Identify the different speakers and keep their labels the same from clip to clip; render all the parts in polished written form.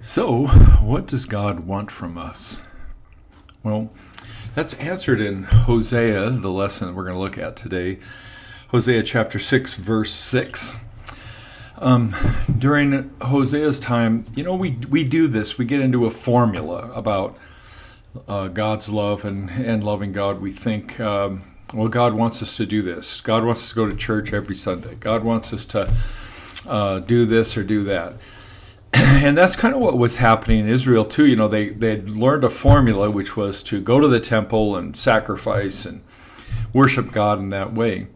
Speaker 1: So, what does God want from us? Well, that's answered in Hosea, the lesson that we're going to look at today. Hosea chapter 6, verse 6. During Hosea's time, we do this. We get into a formula about God's love and loving God. We think, God wants us to do this. God wants us to go to church every Sunday. God wants us to do this or do that. And that's kind of what was happening in Israel too. They'd learned a formula, which was to go to the temple and sacrifice and worship God in that way.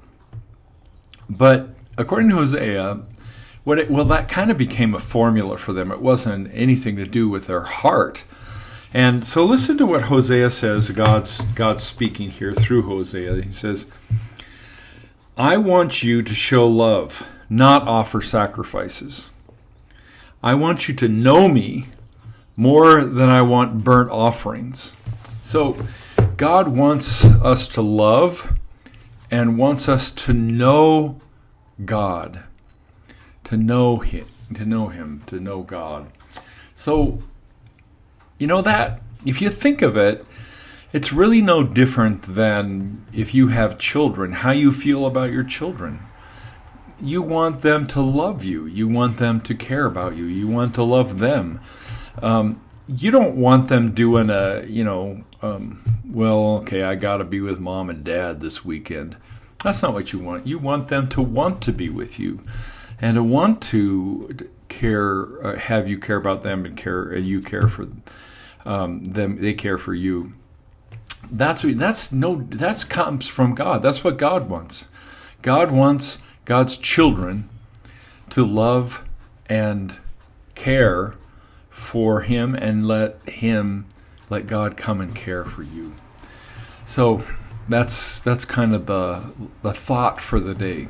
Speaker 1: But according to Hosea, that kind of became a formula for them. It wasn't anything to do with their heart. And so listen to what Hosea says. God's speaking here through Hosea. He says, "I want you to show love, not offer sacrifices. I want you to know me more than I want burnt offerings." So God wants us to love and wants us to know God, to know Him, to know God. So, that if you think of it, it's really no different than if you have children, how you feel about your children. You want them to love you. You want them to care about you. You want to love them. You don't want them doing I got to be with mom and dad this weekend. That's not what you want. You want them to want to be with you and to want to care, have you care about them and you care for them. They care for you. That comes from God. That's what God wants. God wants God's children to love and care for Him and let God come and care for you. So that's kind of the thought for the day,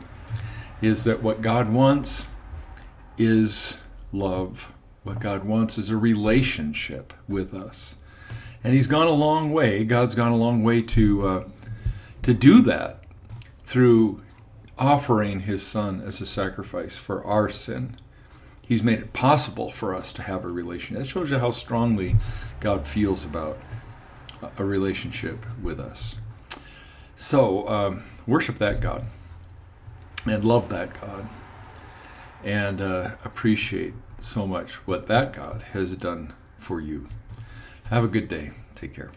Speaker 1: is that what God wants is love. What God wants is a relationship with us. And He's gone a long way. God's gone a long way to do that through offering His Son as a sacrifice for our sin. He's made it possible for us to have a relationship. That shows you how strongly God feels about a relationship with us. So worship that God and love that God and appreciate so much what that God has done for you. Have a good day. Take care.